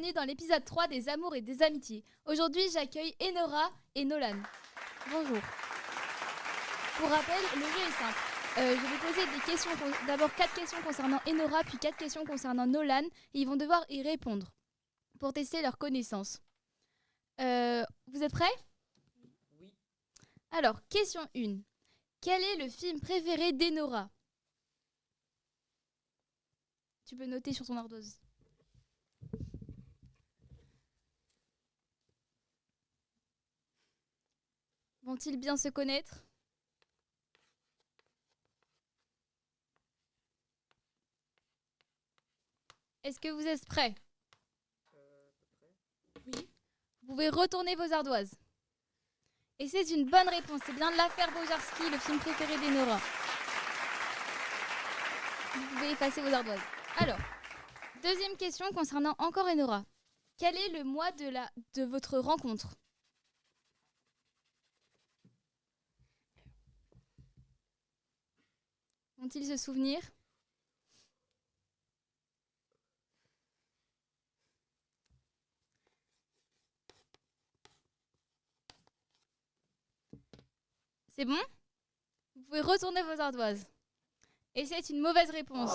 bienvenue dans l'épisode 3 des Amours et des Amitiés. Aujourd'hui, j'accueille Enora et Nolan. Bonjour. Pour rappel, le jeu est simple. Je vais poser des questions, d'abord 4 questions concernant Enora, puis 4 questions concernant Nolan, et ils vont devoir y répondre pour tester leurs connaissances. Vous êtes prêts ? Oui. Alors, question 1. Quel est le film préféré d'Enora ? Tu peux noter sur ton ardoise. Vont-ils bien se connaître ? Est-ce que vous êtes prêts ? Oui. Vous pouvez retourner vos ardoises. Et c'est une bonne réponse. C'est bien l'affaire Bojarski, le film préféré d'Enora. Vous pouvez effacer vos ardoises. Alors, deuxième question concernant encore Enora. Quel est le mois de votre rencontre ? Vont-ils se souvenir ? C'est bon ? Vous pouvez retourner vos ardoises. Et c'est une mauvaise réponse.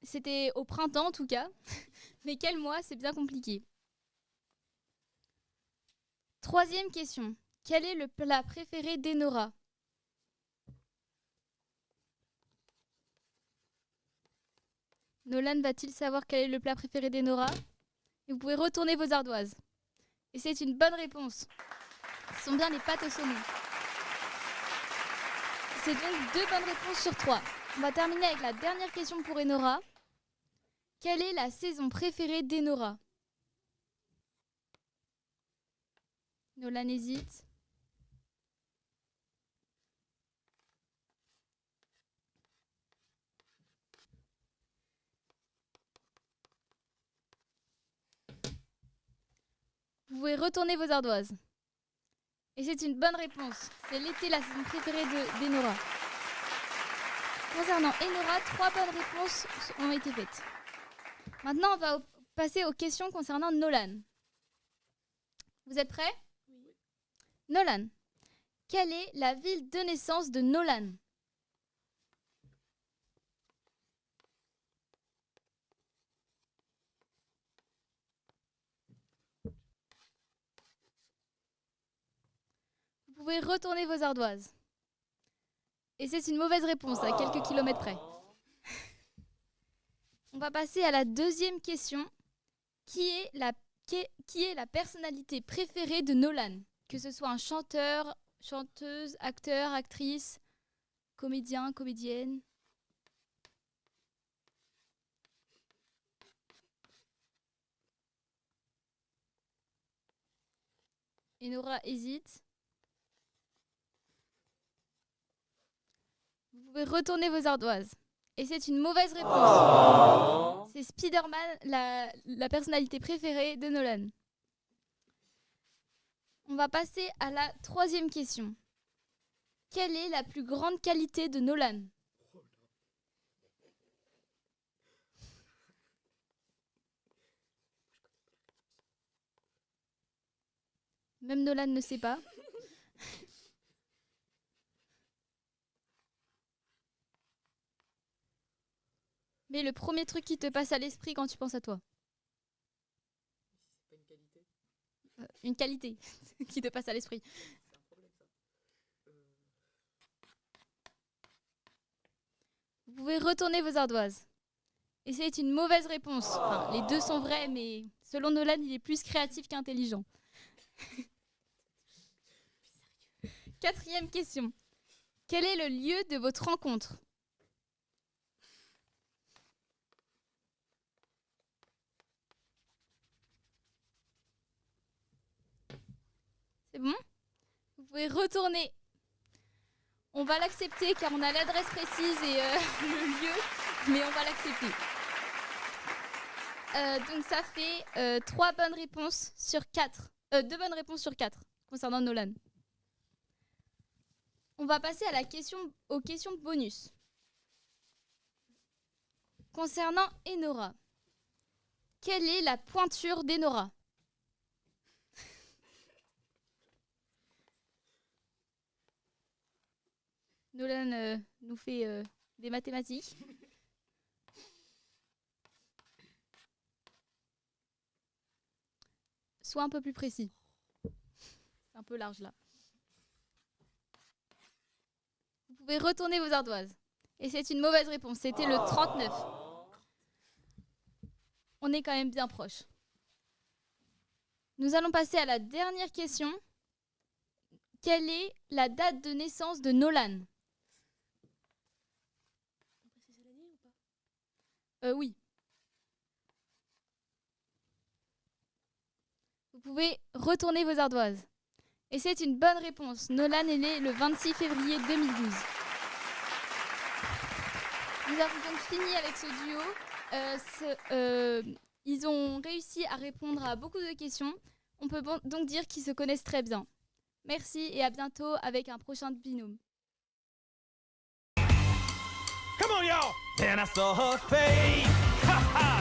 C'était au printemps en tout cas. Mais quel mois ? C'est bien compliqué. Troisième question. Quel est le plat préféré d'Enora ? Nolan va-t-il savoir quel est le plat préféré d'Enora ? Et vous pouvez retourner vos ardoises. Et c'est une bonne réponse. Ce sont bien les pâtes au saumon. C'est donc 2 bonnes réponses sur 3. On va terminer avec la dernière question pour Enora. Quelle est la saison préférée d'Enora ? Nolan hésite. Vous pouvez retourner vos ardoises. Et c'est une bonne réponse. C'est l'été, la saison préférée d'Enora. Concernant Enora, 3 bonnes réponses ont été faites. Maintenant, on va passer aux questions concernant Nolan. Vous êtes prêts ? Oui. Nolan, quelle est la ville de naissance de Nolan ? Vous pouvez retourner vos ardoises. Et c'est une mauvaise réponse, à quelques kilomètres près. On va passer à la deuxième question. Qui est la personnalité préférée de Nolan ? Que ce soit un chanteur, chanteuse, acteur, actrice, comédien, comédienne. Enora hésite. Vous pouvez retourner vos ardoises. Et c'est une mauvaise réponse. C'est Spider-Man, la personnalité préférée de Nolan. On va passer à la troisième question. Quelle est la plus grande qualité de Nolan ? Même Nolan ne sait pas. Mais le premier truc qui te passe à l'esprit quand tu penses à toi ? C'est pas une qualité ? Une qualité qui te passe à l'esprit. C'est un problème ça. Vous pouvez retourner vos ardoises. Et c'est une mauvaise réponse. Enfin, les deux sont vrais, mais selon Nolan, il est plus créatif qu'intelligent. Quatrième question. Quel est le lieu de votre rencontre ? C'est bon ? Vous pouvez retourner. On va l'accepter car on a l'adresse précise et le lieu, mais on va l'accepter. Donc ça fait 3 bonnes réponses sur 4. 2 bonnes réponses sur 4 concernant Nolan. On va passer aux questions bonus. Concernant Enora, Quelle est la pointure d'Enora? Nolan nous fait des mathématiques. Sois un peu plus précis. C'est un peu large là. Vous pouvez retourner vos ardoises. Et c'est une mauvaise réponse. C'était le 39. On est quand même bien proche. Nous allons passer à la dernière question. Quelle est la date de naissance de Nolan? Oui. Vous pouvez retourner vos ardoises. Et c'est une bonne réponse. Nolan est né le 26 février 2012. Nous avons donc fini avec ce duo. Ils ont réussi à répondre à beaucoup de questions. On peut donc dire qu'ils se connaissent très bien. Merci et à bientôt avec un prochain binôme. Come on, y'all! Then I saw her face. Ha ha!